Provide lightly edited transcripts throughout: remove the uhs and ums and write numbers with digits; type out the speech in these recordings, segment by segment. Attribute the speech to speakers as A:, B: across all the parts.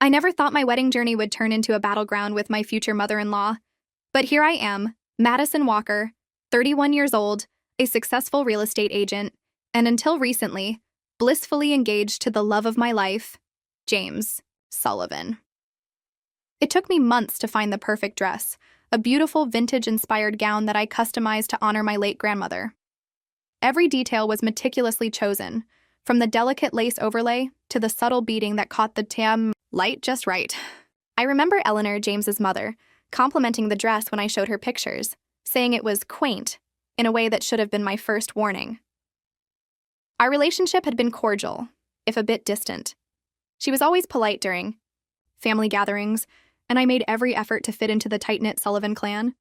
A: I never thought my wedding journey would turn into a battleground with my future mother-in-law. But here I am, Madison Walker, 31 years old, a successful real estate agent, and until recently, blissfully engaged to the love of my life, James Sullivan. It took me months to find the perfect dress, a beautiful vintage-inspired gown that I customized to honor my late grandmother. Every detail was meticulously chosen, from the delicate lace overlay to the subtle beading that caught the light just right. I remember Eleanor, James's mother, complimenting the dress when I showed her pictures, saying it was quaint, in a way that should have been my first warning. Our relationship had been cordial, if a bit distant. She was always polite during family gatherings, and I made every effort to fit into the tight-knit Sullivan clan.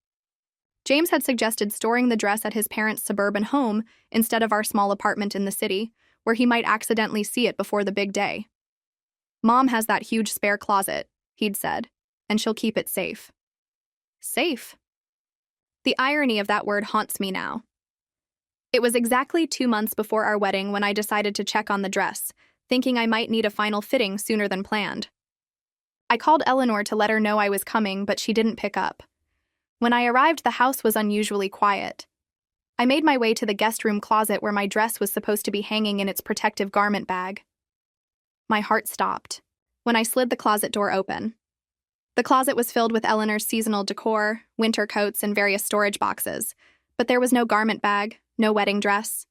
A: James had suggested storing the dress at his parents' suburban home instead of our small apartment in the city, where he might accidentally see it before the big day. "Mom has that huge spare closet," he'd said, "and she'll keep it safe." Safe? The irony of that word haunts me now. It was exactly 2 months before our wedding when I decided to check on the dress, thinking I might need a final fitting sooner than planned. I called Eleanor to let her know I was coming, but she didn't pick up. When I arrived, the house was unusually quiet. I made my way to the guest room closet where my dress was supposed to be hanging in its protective garment bag. My heart stopped when I slid the closet door open. The closet was filled with Eleanor's seasonal decor, winter coats, and various storage boxes, but there was no garment bag, no wedding dress.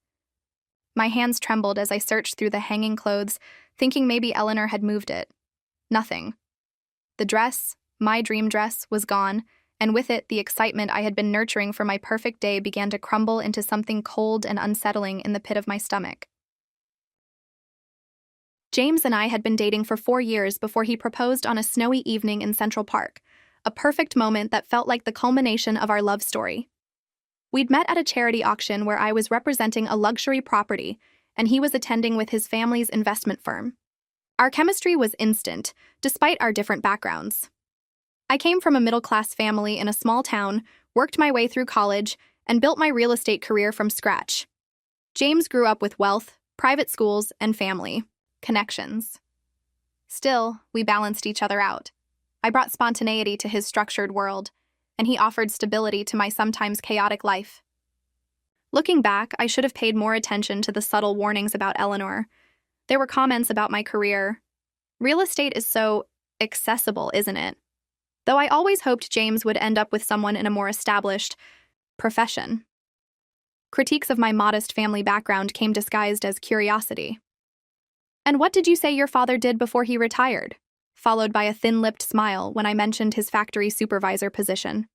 A: My hands trembled as I searched through the hanging clothes, thinking maybe Eleanor had moved it. Nothing. The dress, my dream dress, was gone, and with it, the excitement I had been nurturing for my perfect day began to crumble into something cold and unsettling in the pit of my stomach. James and I had been dating for 4 years before he proposed on a snowy evening in Central Park, a perfect moment that felt like the culmination of our love story. We'd met at a charity auction where I was representing a luxury property, and he was attending with his family's investment firm. Our chemistry was instant, despite our different backgrounds. I came from a middle-class family in a small town, worked my way through college, and built my real estate career from scratch. James grew up with wealth, private schools, and family connections. Still, we balanced each other out. I brought spontaneity to his structured world, and he offered stability to my sometimes chaotic life. Looking back, I should have paid more attention to the subtle warnings about Eleanor. There were comments about my career. Real estate is so accessible, isn't it? Though I always hoped James would end up with someone in a more established profession. Critiques of my modest family background came disguised as curiosity. "And what did you say your father did before he retired?" followed by a thin-lipped smile when I mentioned his factory supervisor position.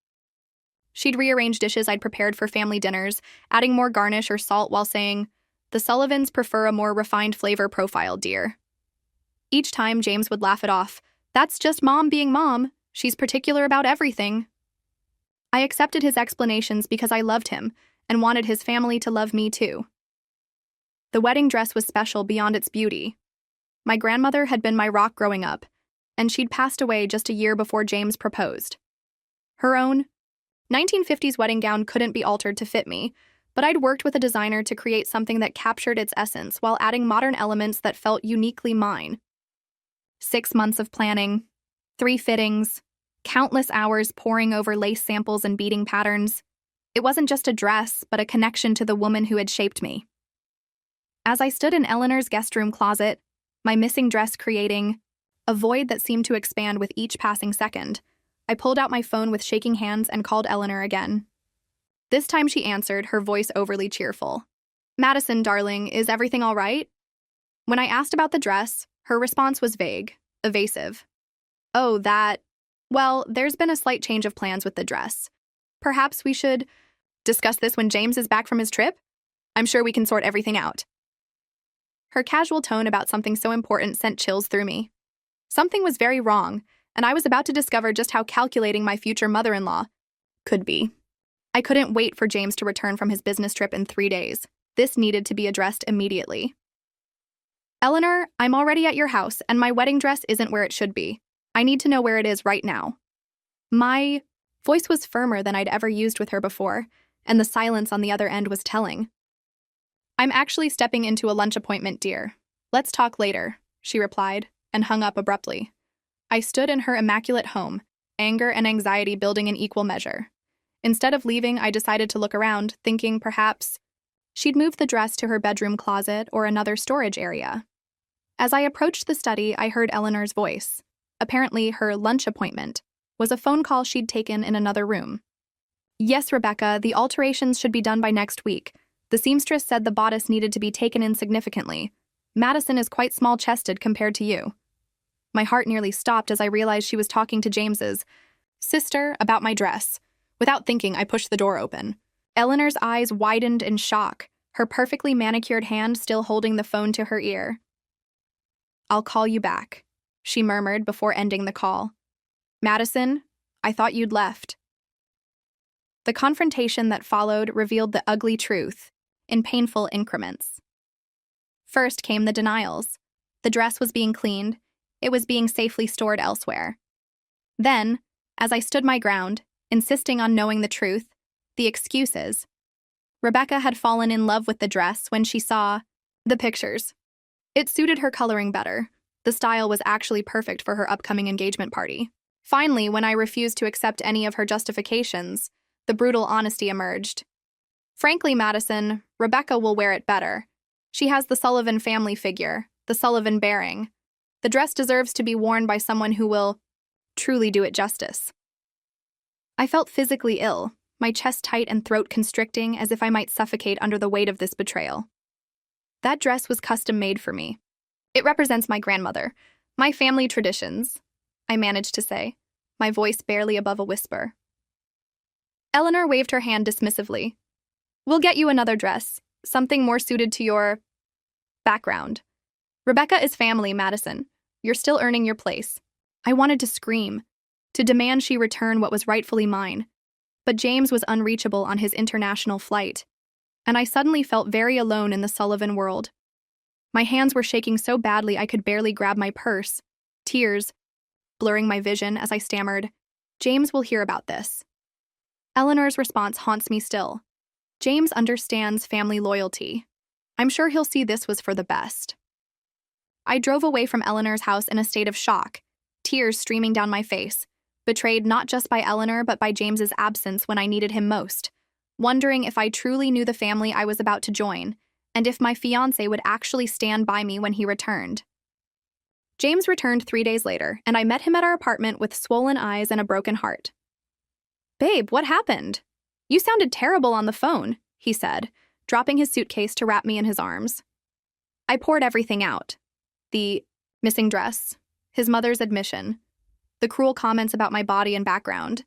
A: She'd rearrange dishes I'd prepared for family dinners, adding more garnish or salt while saying, "The Sullivans prefer a more refined flavor profile, dear." Each time, James would laugh it off. "That's just Mom being Mom. She's particular about everything." I accepted his explanations because I loved him and wanted his family to love me too. The wedding dress was special beyond its beauty. My grandmother had been my rock growing up, and she'd passed away just a year before James proposed. Her own 1950s wedding gown couldn't be altered to fit me, but I'd worked with a designer to create something that captured its essence while adding modern elements that felt uniquely mine. 6 months of planning, 3 fittings, countless hours poring over lace samples and beading patterns. It wasn't just a dress, but a connection to the woman who had shaped me. As I stood in Eleanor's guest room closet, my missing dress creating a void that seemed to expand with each passing second, I pulled out my phone with shaking hands and called Eleanor again. This time she answered, her voice overly cheerful. "Madison, darling, is everything all right?" When I asked about the dress, her response was vague, evasive. "Oh, that... Well, there's been a slight change of plans with the dress. Perhaps we should discuss this when James is back from his trip? I'm sure we can sort everything out." Her casual tone about something so important sent chills through me. Something was very wrong, and I was about to discover just how calculating my future mother-in-law could be. I couldn't wait for James to return from his business trip in 3 days. This needed to be addressed immediately. "Eleanor, I'm already at your house, and my wedding dress isn't where it should be. I need to know where it is right now." My voice was firmer than I'd ever used with her before, and the silence on the other end was telling. "I'm actually stepping into a lunch appointment, dear. Let's talk later," she replied, and hung up abruptly. I stood in her immaculate home, anger and anxiety building in equal measure. Instead of leaving, I decided to look around, thinking perhaps she'd moved the dress to her bedroom closet or another storage area. As I approached the study, I heard Eleanor's voice. Apparently, her lunch appointment was a phone call she'd taken in another room. "Yes, Rebecca, the alterations should be done by next week. The seamstress said the bodice needed to be taken in significantly. Madison is quite small-chested compared to you." My heart nearly stopped as I realized she was talking to James's sister about my dress. Without thinking, I pushed the door open. Eleanor's eyes widened in shock, her perfectly manicured hand still holding the phone to her ear. "I'll call you back," she murmured before ending the call. "Madison, I thought you'd left." The confrontation that followed revealed the ugly truth in painful increments. First came the denials. The dress was being cleaned. It was being safely stored elsewhere. Then, as I stood my ground, insisting on knowing the truth, the excuses. Rebecca had fallen in love with the dress when she saw the pictures. It suited her coloring better. The style was actually perfect for her upcoming engagement party. Finally, when I refused to accept any of her justifications, the brutal honesty emerged. "Frankly, Madison, Rebecca will wear it better. She has the Sullivan family figure, the Sullivan bearing. The dress deserves to be worn by someone who will truly do it justice." I felt physically ill, my chest tight and throat constricting as if I might suffocate under the weight of this betrayal. That dress was custom-made for me. "It represents my grandmother, my family traditions," I managed to say, my voice barely above a whisper. Eleanor waved her hand dismissively. "We'll get you another dress, something more suited to your background. Rebecca is family, Madison. You're still earning your place." I wanted to scream, to demand she return what was rightfully mine. But James was unreachable on his international flight, and I suddenly felt very alone in the Sullivan world. My hands were shaking so badly I could barely grab my purse, tears blurring my vision as I stammered, "James will hear about this." Eleanor's response haunts me still. "James understands family loyalty. I'm sure he'll see this was for the best." I drove away from Eleanor's house in a state of shock, tears streaming down my face, betrayed not just by Eleanor but by James's absence when I needed him most, wondering if I truly knew the family I was about to join, and if my fiancé would actually stand by me when he returned. James returned 3 days later, and I met him at our apartment with swollen eyes and a broken heart. "Babe, what happened? You sounded terrible on the phone," he said, dropping his suitcase to wrap me in his arms. I poured everything out. The missing dress, his mother's admission, the cruel comments about my body and background,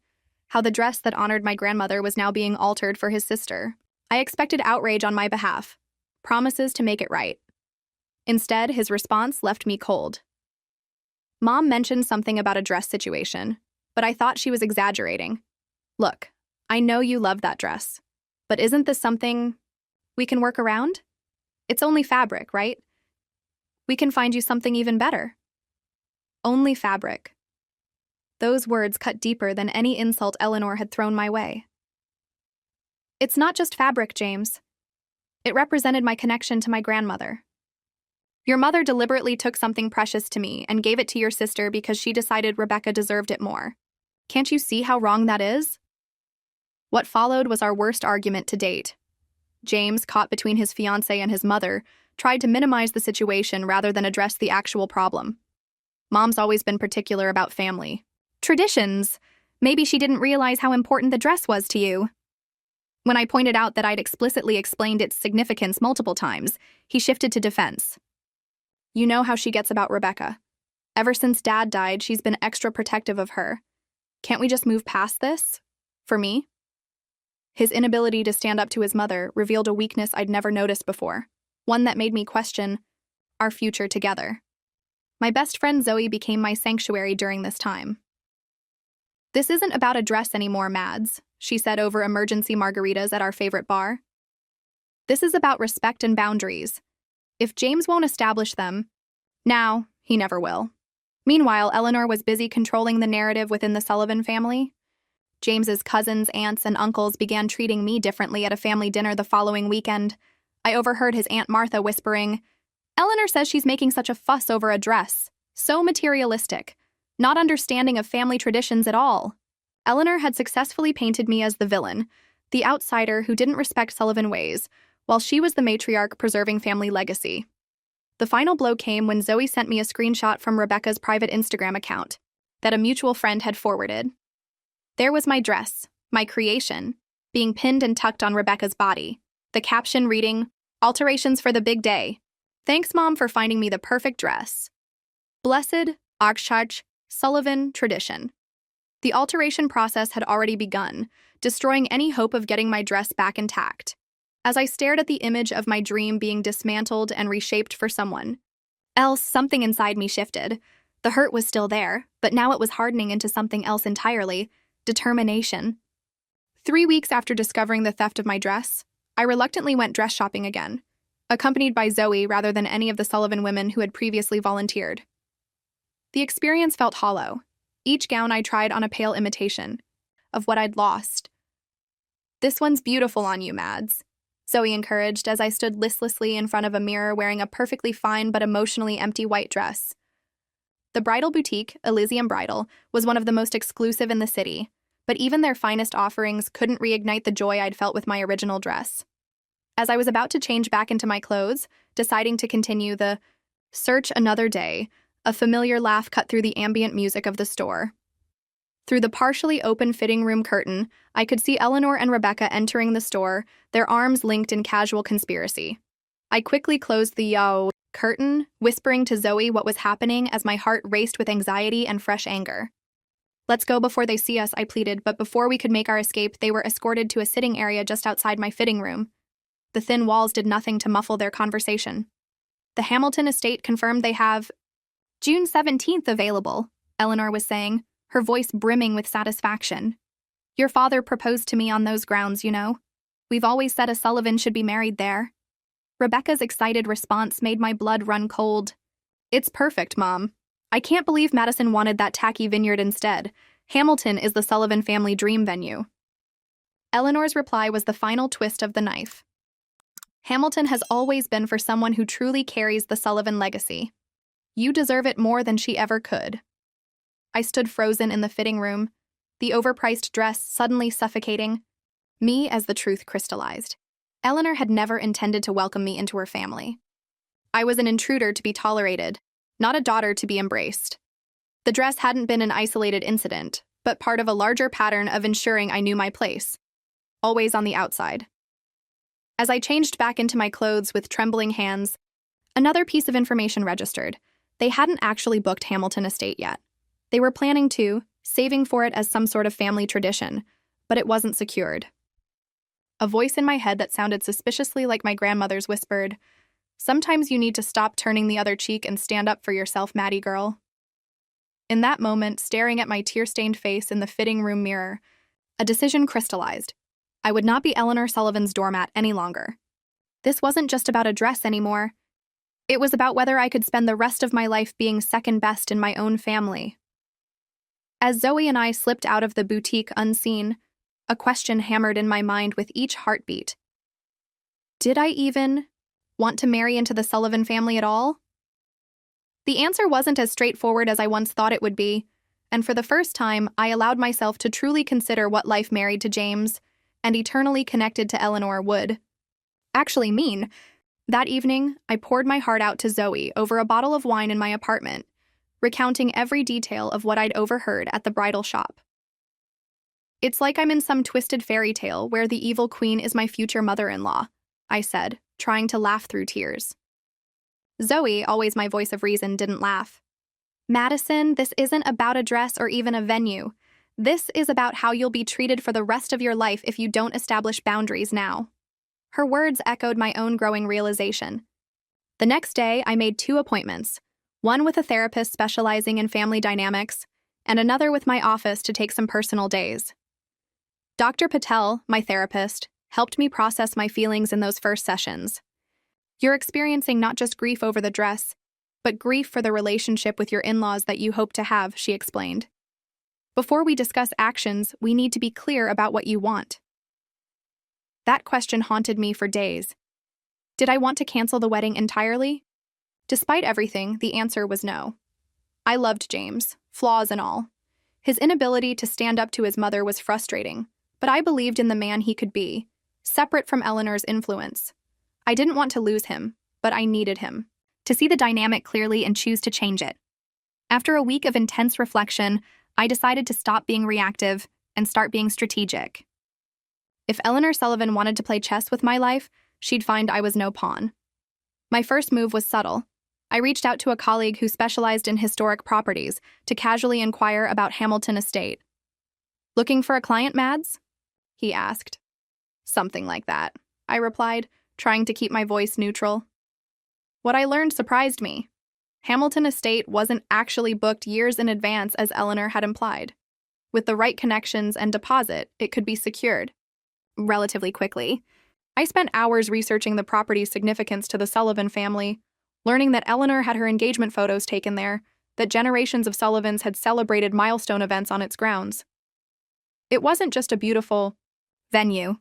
A: how the dress that honored my grandmother was now being altered for his sister. I expected outrage on my behalf, promises to make it right. Instead, his response left me cold. Mom mentioned something about a dress situation, but I thought she was exaggerating. "Look, I know you love that dress, but isn't this something we can work around? It's only fabric, right? We can find you something even better." Only fabric. Those words cut deeper than any insult Eleanor had thrown my way. "It's not just fabric, James. It represented my connection to my grandmother. Your mother deliberately took something precious to me and gave it to your sister because she decided Rebecca deserved it more. Can't you see how wrong that is?" What followed was our worst argument to date. James, caught between his fiancée and his mother, tried to minimize the situation rather than address the actual problem. Mom's always been particular about family. Traditions. Maybe she didn't realize how important the dress was to you. When I pointed out that I'd explicitly explained its significance multiple times, he shifted to defense. "You know how she gets about Rebecca. Ever since Dad died, she's been extra protective of her. Can't we just move past this? For me?" His inability to stand up to his mother revealed a weakness I'd never noticed before, one that made me question our future together. My best friend Zoe became my sanctuary during this time. "This isn't about a dress anymore, Mads," she said over emergency margaritas at our favorite bar. "This is about respect and boundaries. If James won't establish them, now, he never will." Meanwhile, Eleanor was busy controlling the narrative within the Sullivan family. James's cousins, aunts, and uncles began treating me differently at a family dinner the following weekend. I overheard his Aunt Martha whispering, "Eleanor says she's making such a fuss over a dress. So materialistic. not understanding of family traditions at all. Eleanor had successfully painted me as the villain, the outsider who didn't respect Sullivan ways, while she was the matriarch preserving family legacy. The final blow came when Zoe sent me a screenshot from Rebecca's private Instagram account that a mutual friend had forwarded. There was my dress, my creation, being pinned and tucked on Rebecca's body, the caption reading, "Alterations for the big day. Thanks, Mom, for finding me the perfect dress. Blessed, Arkshach, Sullivan tradition." The alteration process had already begun, destroying any hope of getting my dress back intact. As I stared at the image of my dream being dismantled and reshaped for someone else, something inside me shifted. The hurt was still there, but now it was hardening into something else entirely: determination. 3 weeks after discovering the theft of my dress, I reluctantly went dress shopping again, accompanied by Zoe rather than any of the Sullivan women who had previously volunteered. The experience felt hollow. Each gown I tried on a pale imitation of what I'd lost. "This one's beautiful on you, Mads," Zoe encouraged as I stood listlessly in front of a mirror wearing a perfectly fine but emotionally empty white dress. The bridal boutique, Elysium Bridal, was one of the most exclusive in the city, but even their finest offerings couldn't reignite the joy I'd felt with my original dress. As I was about to change back into my clothes, deciding to continue the search another day, a familiar laugh cut through the ambient music of the store. Through the partially open fitting room curtain, I could see Eleanor and Rebecca entering the store, their arms linked in casual conspiracy. I quickly closed the curtain, whispering to Zoe what was happening as my heart raced with anxiety and fresh anger. "Let's go before they see us," I pleaded, but before we could make our escape, they were escorted to a sitting area just outside my fitting room. The thin walls did nothing to muffle their conversation. "The Hamilton estate confirmed they have June 17th available," Eleanor was saying, her voice brimming with satisfaction. "Your father proposed to me on those grounds, you know. We've always said a Sullivan should be married there." Rebecca's excited response made my blood run cold. "It's perfect, Mom. I can't believe Madison wanted that tacky vineyard instead. Hamilton is the Sullivan family dream venue." Eleanor's reply was the final twist of the knife. "Hamilton has always been for someone who truly carries the Sullivan legacy. You deserve it more than she ever could." I stood frozen in the fitting room, the overpriced dress suddenly suffocating me as the truth crystallized. Eleanor had never intended to welcome me into her family. I was an intruder to be tolerated, not a daughter to be embraced. The dress hadn't been an isolated incident, but part of a larger pattern of ensuring I knew my place, always on the outside. As I changed back into my clothes with trembling hands, another piece of information registered. They hadn't actually booked Hamilton Estate yet. They were planning to, saving for it as some sort of family tradition, but it wasn't secured. A voice in my head that sounded suspiciously like my grandmother's whispered, "Sometimes you need to stop turning the other cheek and stand up for yourself, Maddie girl." In that moment, staring at my tear-stained face in the fitting room mirror, a decision crystallized. I would not be Eleanor Sullivan's doormat any longer. This wasn't just about a dress anymore. It was about whether I could spend the rest of my life being second best in my own family. As Zoe and I slipped out of the boutique unseen, a question hammered in my mind with each heartbeat. Did I even want to marry into the Sullivan family at all? The answer wasn't as straightforward as I once thought it would be, and for the first time, I allowed myself to truly consider what life married to James and eternally connected to Eleanor would actually mean. That evening, I poured my heart out to Zoe over a bottle of wine in my apartment, recounting every detail of what I'd overheard at the bridal shop. "It's like I'm in some twisted fairy tale where the evil queen is my future mother-in-law," I said, trying to laugh through tears. Zoe, always my voice of reason, didn't laugh. "Madison, this isn't about a dress or even a venue. This is about how you'll be treated for the rest of your life if you don't establish boundaries now." Her words echoed my own growing realization. The next day, I made 2 appointments, one with a therapist specializing in family dynamics, and another with my office to take some personal days. Dr. Patel, my therapist, helped me process my feelings in those first sessions. "You're experiencing not just grief over the dress, but grief for the relationship with your in-laws that you hope to have," she explained. "Before we discuss actions, we need to be clear about what you want." That question haunted me for days. Did I want to cancel the wedding entirely? Despite everything, the answer was no. I loved James, flaws and all. His inability to stand up to his mother was frustrating, but I believed in the man he could be, separate from Eleanor's influence. I didn't want to lose him, but I needed him to see the dynamic clearly and choose to change it. After a week of intense reflection, I decided to stop being reactive and start being strategic. If Eleanor Sullivan wanted to play chess with my life, she'd find I was no pawn. My first move was subtle. I reached out to a colleague who specialized in historic properties to casually inquire about Hamilton Estate. "Looking for a client, Mads?" he asked. "Something like that," I replied, trying to keep my voice neutral. What I learned surprised me. Hamilton Estate wasn't actually booked years in advance as Eleanor had implied. With the right connections and deposit, it could be secured relatively quickly. I spent hours researching the property's significance to the Sullivan family, learning that Eleanor had her engagement photos taken there, that generations of Sullivans had celebrated milestone events on its grounds. It wasn't just a beautiful venue.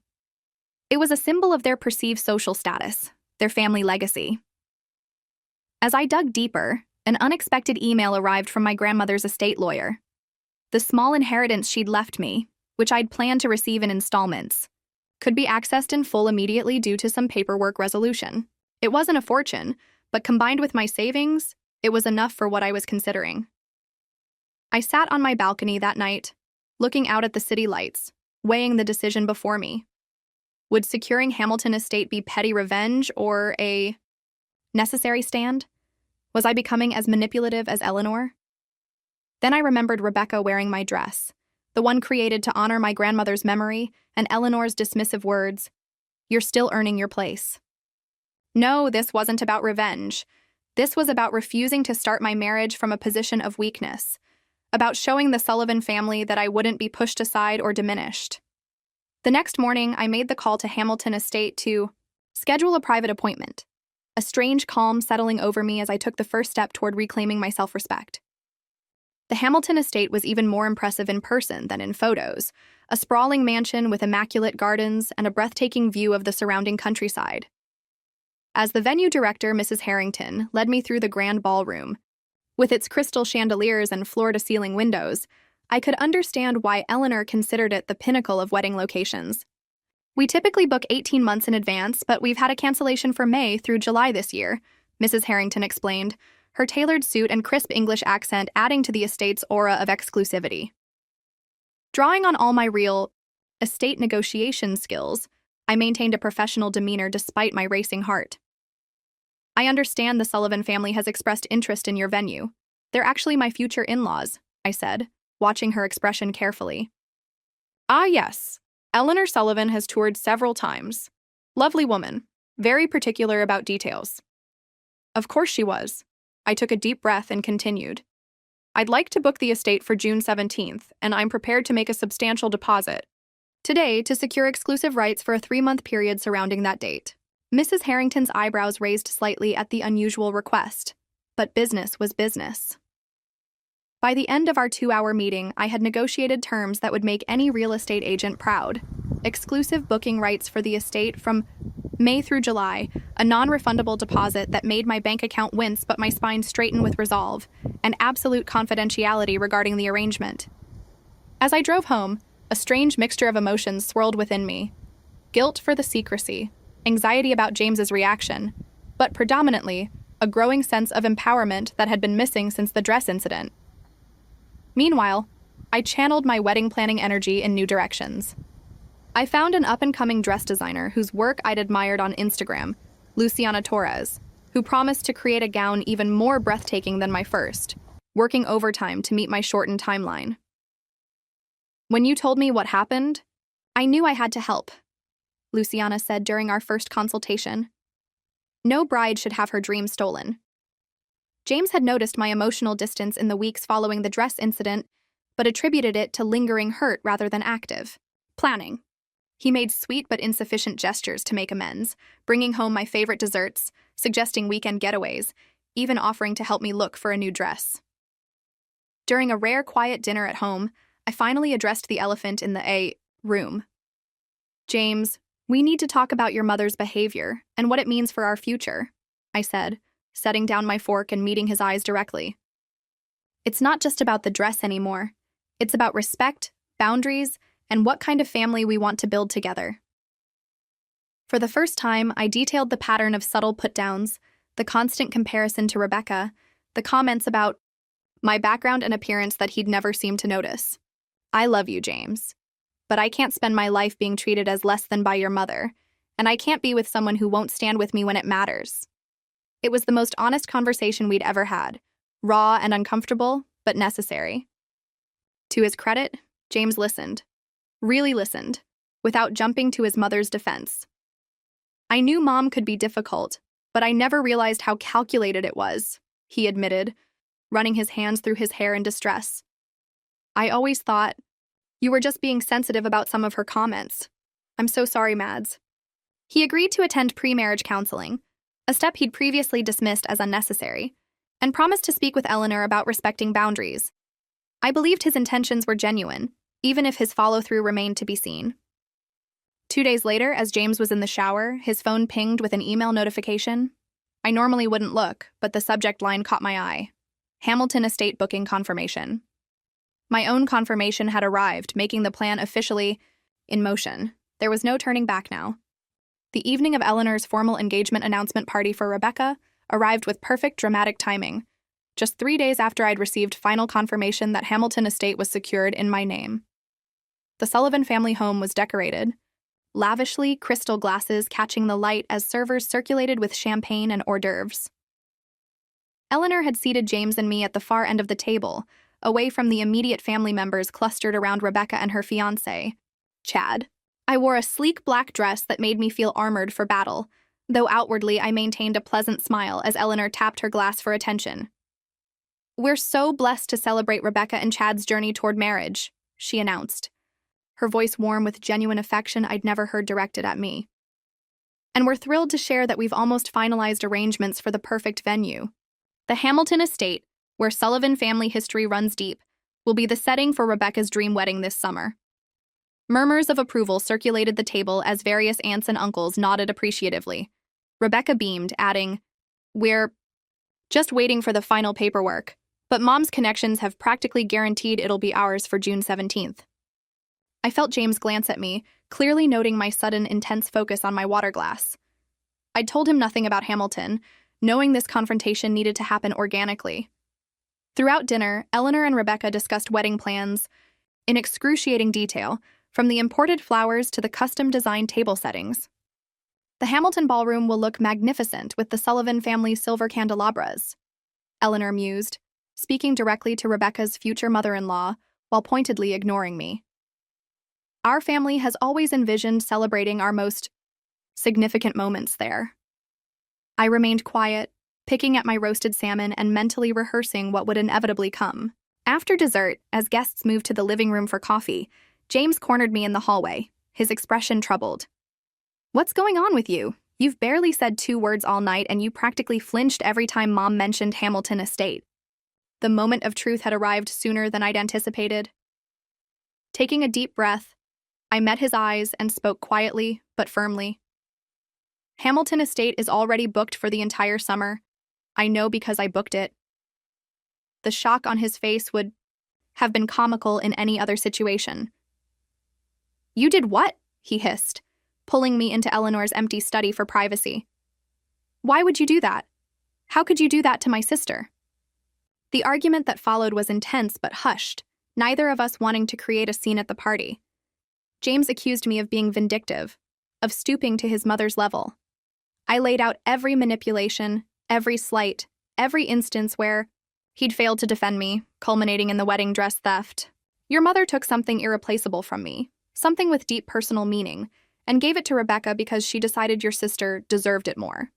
A: It was a symbol of their perceived social status, their family legacy. As I dug deeper, an unexpected email arrived from my grandmother's estate lawyer. The small inheritance she'd left me, which I'd planned to receive in installments, could be accessed in full immediately due to some paperwork resolution. It wasn't a fortune, but combined with my savings, it was enough for what I was considering. I sat on my balcony that night, looking out at the city lights, weighing the decision before me. Would securing Hamilton Estate be petty revenge or a necessary stand? Was I becoming as manipulative as Eleanor? Then I remembered Rebecca wearing my dress, the one created to honor my grandmother's memory, and Eleanor's dismissive words, "You're still earning your place." No, this wasn't about revenge. This was about refusing to start my marriage from a position of weakness, about showing the Sullivan family that I wouldn't be pushed aside or diminished. The next morning, I made the call to Hamilton Estate to schedule a private appointment, a strange calm settling over me as I took the first step toward reclaiming my self-respect. The Hamilton Estate was even more impressive in person than in photos, a sprawling mansion with immaculate gardens and a breathtaking view of the surrounding countryside. As the venue director, Mrs. Harrington, led me through the grand ballroom, with its crystal chandeliers and floor-to-ceiling windows, I could understand why Eleanor considered it the pinnacle of wedding locations. "We typically book 18 months in advance, but we've had a cancellation for May through July this year," Mrs. Harrington explained, her tailored suit and crisp English accent adding to the estate's aura of exclusivity. Drawing on all my real estate negotiation skills, I maintained a professional demeanor despite my racing heart. "I understand the Sullivan family has expressed interest in your venue. They're actually my future in-laws," I said, watching her expression carefully. "Ah, yes. Eleanor Sullivan has toured several times. Lovely woman, very particular about details." Of course she was. I took a deep breath and continued. "I'd like to book the estate for June 17th, and I'm prepared to make a substantial deposit today to secure exclusive rights for a 3-month period surrounding that date." Mrs. Harrington's eyebrows raised slightly at the unusual request, but business was business. By the end of our 2-hour meeting, I had negotiated terms that would make any real estate agent proud. Exclusive booking rights for the estate from May through July, a non-refundable deposit that made my bank account wince but my spine straighten with resolve, and absolute confidentiality regarding the arrangement. As I drove home, a strange mixture of emotions swirled within me. Guilt for the secrecy, anxiety about James's reaction, but predominantly, a growing sense of empowerment that had been missing since the dress incident. Meanwhile, I channeled my wedding planning energy in new directions. I found an up-and-coming dress designer whose work I'd admired on Instagram, Luciana Torres, who promised to create a gown even more breathtaking than my first, working overtime to meet my shortened timeline. "When you told me what happened, I knew I had to help," Luciana said during our first consultation. "No bride should have her dream stolen." James had noticed my emotional distance in the weeks following the dress incident, but attributed it to lingering hurt rather than active planning. He made sweet but insufficient gestures to make amends, bringing home my favorite desserts, suggesting weekend getaways, even offering to help me look for a new dress. During a rare quiet dinner at home, I finally addressed the elephant in the room. "James, we need to talk about your mother's behavior and what it means for our future," I said, setting down my fork and meeting his eyes directly. It's not just about the dress anymore. It's about respect, boundaries, and what kind of family we want to build together. For the first time, I detailed the pattern of subtle put-downs, the constant comparison to Rebecca, the comments about my background and appearance that he'd never seemed to notice. I love you, James. But I can't spend my life being treated as less than by your mother, and I can't be with someone who won't stand with me when it matters. It was the most honest conversation we'd ever had, raw and uncomfortable, but necessary. To his credit, James listened. Really listened, without jumping to his mother's defense. I knew Mom could be difficult, but I never realized how calculated it was, he admitted, running his hands through his hair in distress. I always thought, you were just being sensitive about some of her comments. I'm so sorry, Mads. He agreed to attend pre-marriage counseling, a step he'd previously dismissed as unnecessary, and promised to speak with Eleanor about respecting boundaries. I believed his intentions were genuine, even if his follow-through remained to be seen. 2 days later, as James was in the shower, his phone pinged with an email notification. I normally wouldn't look, but the subject line caught my eye. Hamilton Estate booking confirmation. My own confirmation had arrived, making the plan officially in motion. There was no turning back now. The evening of Eleanor's formal engagement announcement party for Rebecca arrived with perfect dramatic timing, just 3 days after I'd received final confirmation that Hamilton Estate was secured in my name. The Sullivan family home was decorated, lavishly, crystal glasses catching the light as servers circulated with champagne and hors d'oeuvres. Eleanor had seated James and me at the far end of the table, away from the immediate family members clustered around Rebecca and her fiancé, Chad. I wore a sleek black dress that made me feel armored for battle, though outwardly I maintained a pleasant smile as Eleanor tapped her glass for attention. We're so blessed to celebrate Rebecca and Chad's journey toward marriage, she announced, her voice warm with genuine affection I'd never heard directed at me. And we're thrilled to share that we've almost finalized arrangements for the perfect venue. The Hamilton Estate, where Sullivan family history runs deep, will be the setting for Rebecca's dream wedding this summer. Murmurs of approval circulated the table as various aunts and uncles nodded appreciatively. Rebecca beamed, adding, "We're just waiting for the final paperwork, but Mom's connections have practically guaranteed it'll be ours for June 17th. I felt James glance at me, clearly noting my sudden, intense focus on my water glass. I'd told him nothing about Hamilton, knowing this confrontation needed to happen organically. Throughout dinner, Eleanor and Rebecca discussed wedding plans in excruciating detail, from the imported flowers to the custom-designed table settings. The Hamilton ballroom will look magnificent with the Sullivan family's silver candelabras, Eleanor mused, speaking directly to Rebecca's future mother-in-law while pointedly ignoring me. Our family has always envisioned celebrating our most significant moments there. I remained quiet, picking at my roasted salmon and mentally rehearsing what would inevitably come. After dessert, as guests moved to the living room for coffee, James cornered me in the hallway, his expression troubled. "What's going on with you? You've barely said 2 words all night and you practically flinched every time Mom mentioned Hamilton Estate." The moment of truth had arrived sooner than I'd anticipated. Taking a deep breath, I met his eyes and spoke quietly but firmly. "Hamilton Estate is already booked for the entire summer. I know because I booked it." The shock on his face would have been comical in any other situation. "You did what?" he hissed, pulling me into Eleanor's empty study for privacy. "Why would you do that? How could you do that to my sister?" The argument that followed was intense but hushed, neither of us wanting to create a scene at the party. James accused me of being vindictive, of stooping to his mother's level. I laid out every manipulation, every slight, every instance where he'd failed to defend me, culminating in the wedding dress theft. "Your mother took something irreplaceable from me, something with deep personal meaning, and gave it to Rebecca because she decided your sister deserved it more.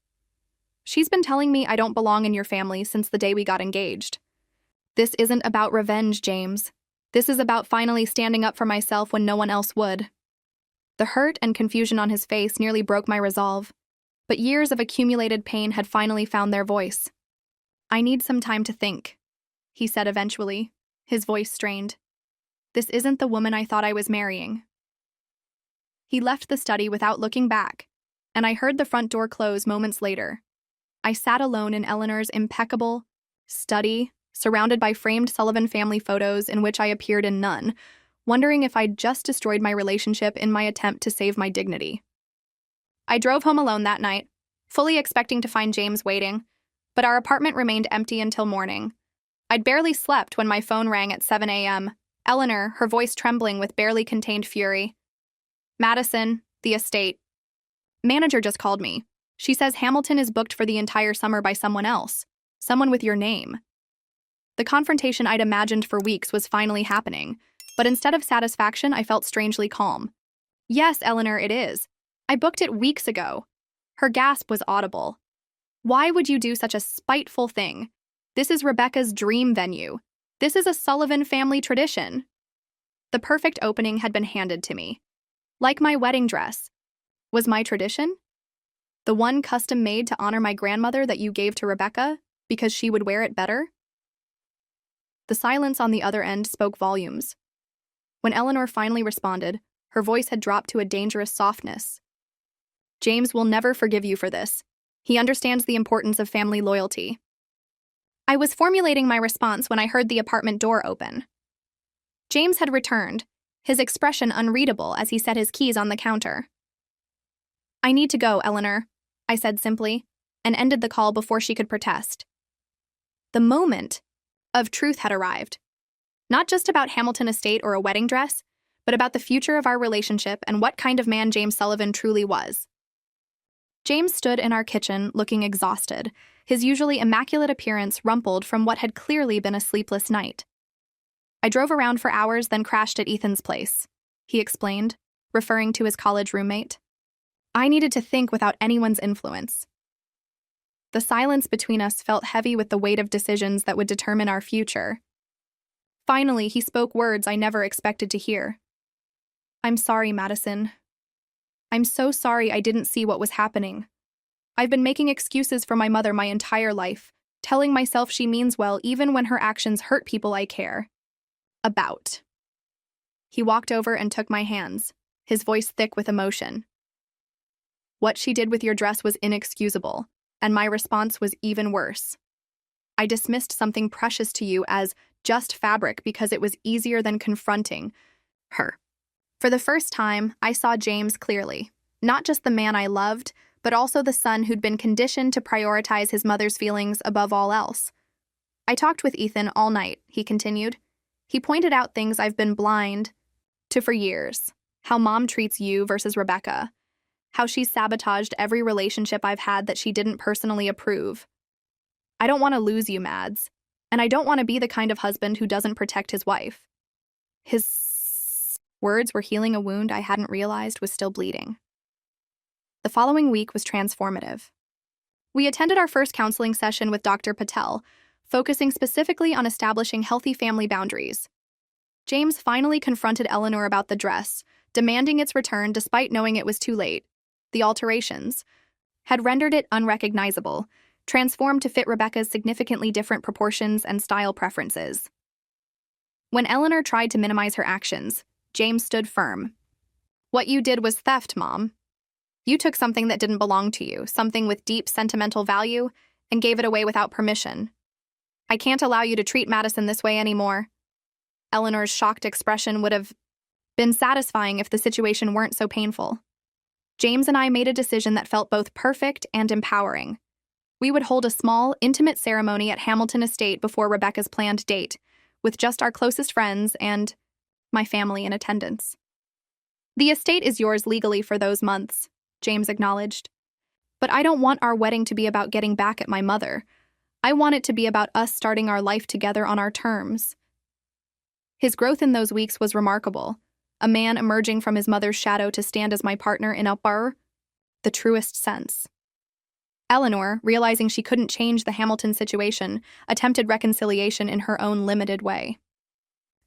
A: She's been telling me I don't belong in your family since the day we got engaged. This isn't about revenge, James. This is about finally standing up for myself when no one else would." The hurt and confusion on his face nearly broke my resolve, but years of accumulated pain had finally found their voice. "I need some time to think," he said eventually, his voice strained. "This isn't the woman I thought I was marrying." He left the study without looking back, and I heard the front door close moments later. I sat alone in Eleanor's impeccable study, surrounded by framed Sullivan family photos in which I appeared in none, wondering if I'd just destroyed my relationship in my attempt to save my dignity. I drove home alone that night, fully expecting to find James waiting, but our apartment remained empty until morning. I'd barely slept when my phone rang at 7 a.m. Eleanor, her voice trembling with barely contained fury. "Madison, the estate. Manager just called me. She says Hamilton is booked for the entire summer by someone else. Someone with your name." The confrontation I'd imagined for weeks was finally happening, but instead of satisfaction, I felt strangely calm. "Yes, Eleanor, it is. I booked it weeks ago." Her gasp was audible. "Why would you do such a spiteful thing? This is Rebecca's dream venue. This is a Sullivan family tradition." The perfect opening had been handed to me. Like my wedding dress. Was my tradition? The one custom made to honor my grandmother that you gave to Rebecca because she would wear it better? The silence on the other end spoke volumes. When Eleanor finally responded, her voice had dropped to a dangerous softness. "James will never forgive you for this. He understands the importance of family loyalty." I was formulating my response when I heard the apartment door open. James had returned, his expression unreadable as he set his keys on the counter. "I need to go, Eleanor," I said simply, and ended the call before she could protest. The moment of truth had arrived. Not just about Hamilton Estate or a wedding dress, but about the future of our relationship and what kind of man James Sullivan truly was. James stood in our kitchen, looking exhausted, his usually immaculate appearance rumpled from what had clearly been a sleepless night. "I drove around for hours, then crashed at Ethan's place," he explained, referring to his college roommate. "I needed to think without anyone's influence." The silence between us felt heavy with the weight of decisions that would determine our future. Finally, he spoke words I never expected to hear. "I'm sorry, Madison. I'm so sorry I didn't see what was happening. I've been making excuses for my mother my entire life, telling myself she means well even when her actions hurt people I care about." He walked over and took my hands, his voice thick with emotion. "What she did with your dress was inexcusable, and my response was even worse. I dismissed something precious to you as just fabric because it was easier than confronting her." For the first time, I saw James clearly, not just the man I loved, but also the son who'd been conditioned to prioritize his mother's feelings above all else. "I talked with Ethan all night," he continued. "He pointed out things I've been blind to for years. How Mom treats you versus Rebecca. How she's sabotaged every relationship I've had that she didn't personally approve. I don't want to lose you, Mads, and I don't want to be the kind of husband who doesn't protect his wife." His words were healing a wound I hadn't realized was still bleeding. The following week was transformative. We attended our first counseling session with Dr. Patel, focusing specifically on establishing healthy family boundaries. James finally confronted Eleanor about the dress, demanding its return despite knowing it was too late. The alterations had rendered it unrecognizable, transformed to fit Rebecca's significantly different proportions and style preferences. When Eleanor tried to minimize her actions, James stood firm. "What you did was theft, Mom. You took something that didn't belong to you, something with deep sentimental value, and gave it away without permission. I can't allow you to treat Madison this way anymore." Eleanor's shocked expression would have been satisfying if the situation weren't so painful. James and I made a decision that felt both perfect and empowering. We would hold a small, intimate ceremony at Hamilton Estate before Rebecca's planned date, with just our closest friends and my family in attendance. "The estate is yours legally for those months," James acknowledged. "But I don't want our wedding to be about getting back at my mother. I want it to be about us starting our life together on our terms." His growth in those weeks was remarkable, a man emerging from his mother's shadow to stand as my partner in the truest sense. Eleanor, realizing she couldn't change the Hamilton situation, attempted reconciliation in her own limited way.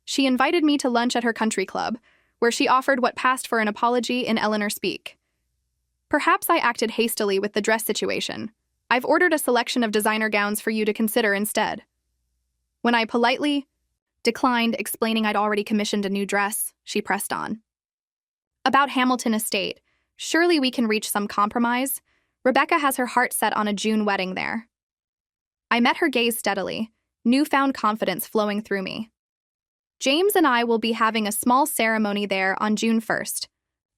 A: She invited me to lunch at her country club, where she offered what passed for an apology in Eleanor speak. "Perhaps I acted hastily with the dress situation. I've ordered a selection of designer gowns for you to consider instead." When I politely declined, explaining I'd already commissioned a new dress, she pressed on. "About Hamilton Estate, surely we can reach some compromise. Rebecca has her heart set on a June wedding there." I met her gaze steadily, newfound confidence flowing through me. James and I will be having a small ceremony there on June 1st.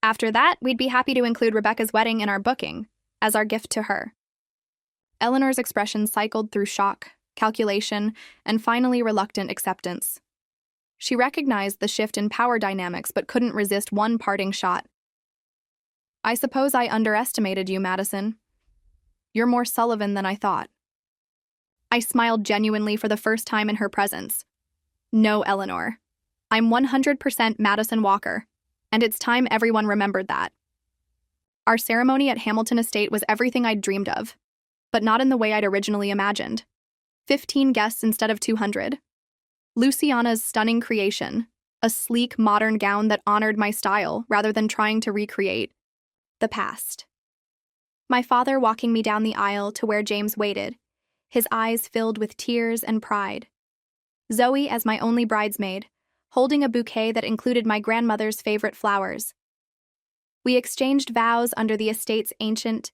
A: After that, we'd be happy to include Rebecca's wedding in our booking, as our gift to her. Eleanor's expression cycled through shock, calculation, and finally reluctant acceptance. She recognized the shift in power dynamics but couldn't resist one parting shot. "I suppose I underestimated you, Madison. You're more Sullivan than I thought." I smiled genuinely for the first time in her presence. "No, Eleanor. I'm 100% Madison Walker, and it's time everyone remembered that." Our ceremony at Hamilton Estate was everything I'd dreamed of, but not in the way I'd originally imagined. 15 guests instead of 200. Luciana's stunning creation, a sleek, modern gown that honored my style rather than trying to recreate the past. My father walking me down the aisle to where James waited, his eyes filled with tears and pride. Zoe as my only bridesmaid, holding a bouquet that included my grandmother's favorite flowers. We exchanged vows under the estate's ancient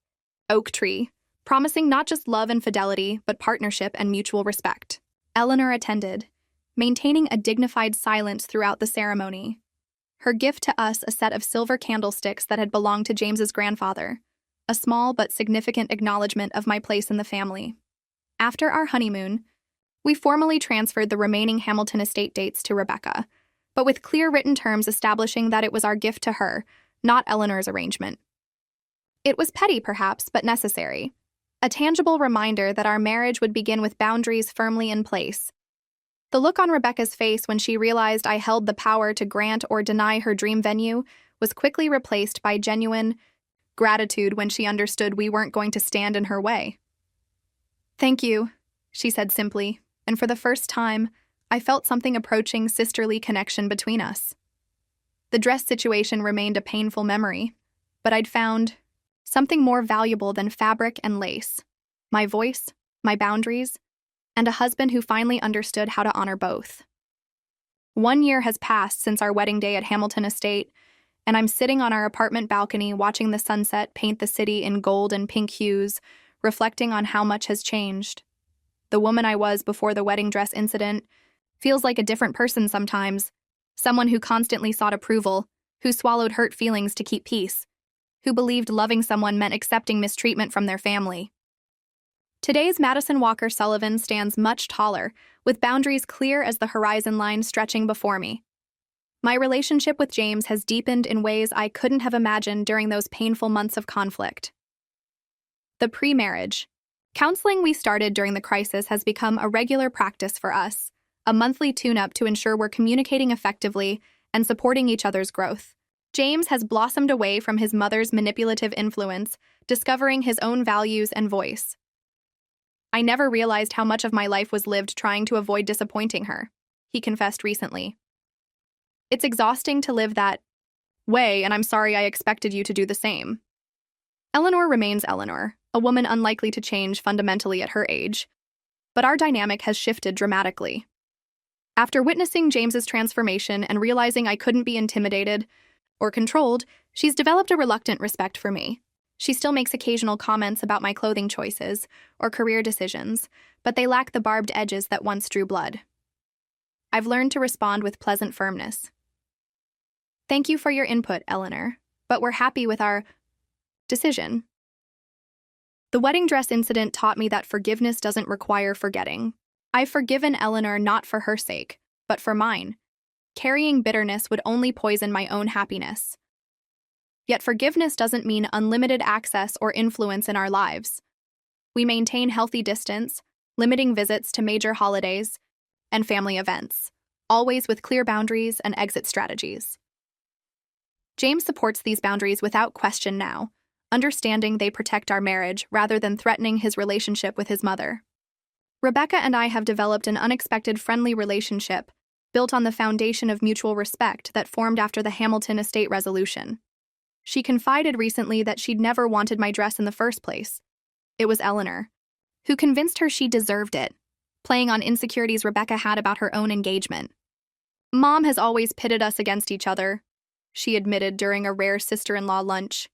A: oak tree, promising not just love and fidelity, but partnership and mutual respect. Eleanor attended, maintaining a dignified silence throughout the ceremony. Her gift to us a set of silver candlesticks that had belonged to James's grandfather, a small but significant acknowledgement of my place in the family. After our honeymoon, we formally transferred the remaining Hamilton Estate dates to Rebecca, but with clear written terms establishing that it was our gift to her, not Eleanor's arrangement. It was petty, perhaps, but necessary. A tangible reminder that our marriage would begin with boundaries firmly in place. The look on Rebecca's face when she realized I held the power to grant or deny her dream venue was quickly replaced by genuine gratitude when she understood we weren't going to stand in her way. "Thank you," she said simply, and for the first time, I felt something approaching sisterly connection between us. The dress situation remained a painful memory, but I'd found something more valuable than fabric and lace: my voice, my boundaries, and a husband who finally understood how to honor both. 1 year has passed since our wedding day at Hamilton Estate, and I'm sitting on our apartment balcony watching the sunset paint the city in gold and pink hues, reflecting on how much has changed. The woman I was before the wedding dress incident feels like a different person sometimes, someone who constantly sought approval, who swallowed hurt feelings to keep peace, who believed loving someone meant accepting mistreatment from their family. Today's Madison Walker Sullivan stands much taller, with boundaries clear as the horizon line stretching before me. My relationship with James has deepened in ways I couldn't have imagined during those painful months of conflict. The pre-marriage counseling we started during the crisis has become a regular practice for us, a monthly tune-up to ensure we're communicating effectively and supporting each other's growth. James has blossomed away from his mother's manipulative influence, discovering his own values and voice. "I never realized how much of my life was lived trying to avoid disappointing her," he confessed recently. "It's exhausting to live that way, and I'm sorry I expected you to do the same." Eleanor remains Eleanor, a woman unlikely to change fundamentally at her age, but our dynamic has shifted dramatically. After witnessing James's transformation and realizing I couldn't be intimidated or controlled, she's developed a reluctant respect for me. She still makes occasional comments about my clothing choices or career decisions, but they lack the barbed edges that once drew blood. I've learned to respond with pleasant firmness. "Thank you for your input, Eleanor, but we're happy with our decision." The wedding dress incident taught me that forgiveness doesn't require forgetting. I've forgiven Eleanor not for her sake, but for mine. Carrying bitterness would only poison my own happiness. Yet forgiveness doesn't mean unlimited access or influence in our lives. We maintain healthy distance, limiting visits to major holidays and family events, always with clear boundaries and exit strategies. James supports these boundaries without question now, understanding they protect our marriage rather than threatening his relationship with his mother. Rebecca and I have developed an unexpected friendly relationship built on the foundation of mutual respect that formed after the Hamilton Estate resolution. She confided recently that she'd never wanted my dress in the first place. It was Eleanor who convinced her she deserved it, playing on insecurities Rebecca had about her own engagement. "Mom has always pitted us against each other," she admitted during a rare sister-in-law lunch.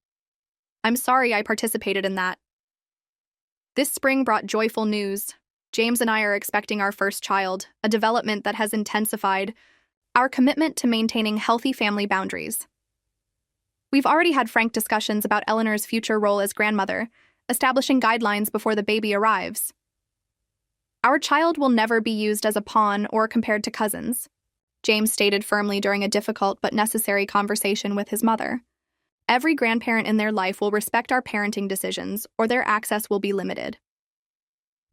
A: "I'm sorry I participated in that." This spring brought joyful news. James and I are expecting our first child, a development that has intensified our commitment to maintaining healthy family boundaries. We've already had frank discussions about Eleanor's future role as grandmother, establishing guidelines before the baby arrives. Our child will never be used as a pawn or compared to cousins, James stated firmly during a difficult but necessary conversation with his mother. Every grandparent in their life will respect our parenting decisions, or their access will be limited.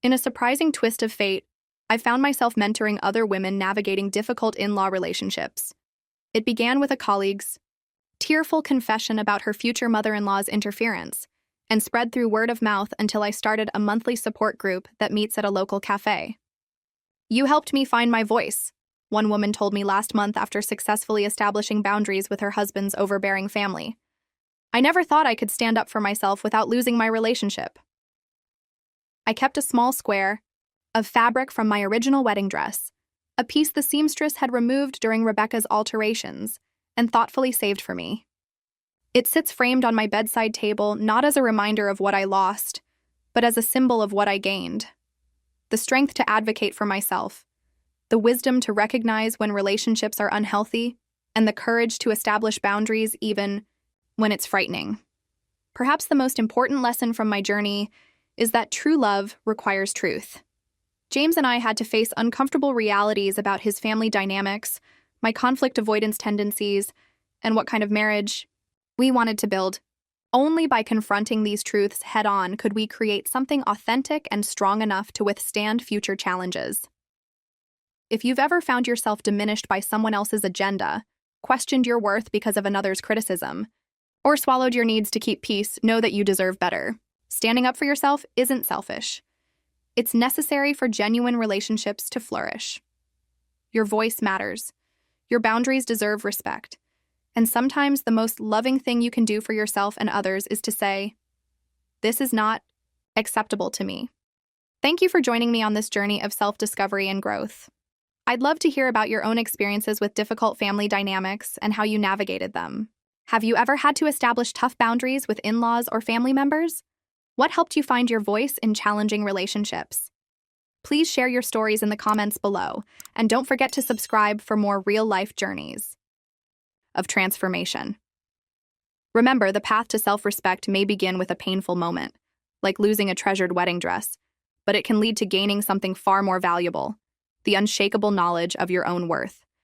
A: In a surprising twist of fate, I found myself mentoring other women navigating difficult in-law relationships. It began with a colleague's tearful confession about her future mother-in-law's interference, and spread through word of mouth until I started a monthly support group that meets at a local cafe. "You helped me find my voice," one woman told me last month after successfully establishing boundaries with her husband's overbearing family. "I never thought I could stand up for myself without losing my relationship." I kept a small square of fabric from my original wedding dress, a piece the seamstress had removed during Rebecca's alterations, and thoughtfully saved for me. It sits framed on my bedside table not as a reminder of what I lost, but as a symbol of what I gained. The strength to advocate for myself, the wisdom to recognize when relationships are unhealthy, and the courage to establish boundaries even when it's frightening. Perhaps the most important lesson from my journey is that true love requires truth. James and I had to face uncomfortable realities about his family dynamics, my conflict avoidance tendencies, and what kind of marriage we wanted to build. Only by confronting these truths head-on could we create something authentic and strong enough to withstand future challenges. If you've ever found yourself diminished by someone else's agenda, questioned your worth because of another's criticism, or swallowed your needs to keep peace, know that you deserve better. Standing up for yourself isn't selfish. It's necessary for genuine relationships to flourish. Your voice matters. Your boundaries deserve respect. And sometimes the most loving thing you can do for yourself and others is to say, "This is not acceptable to me." Thank you for joining me on this journey of self-discovery and growth. I'd love to hear about your own experiences with difficult family dynamics and how you navigated them. Have you ever had to establish tough boundaries with in-laws or family members? What helped you find your voice in challenging relationships? Please share your stories in the comments below, and don't forget to subscribe for more real-life journeys of transformation. Remember, the path to self-respect may begin with a painful moment, like losing a treasured wedding dress, but it can lead to gaining something far more valuable: the unshakable knowledge of your own worth.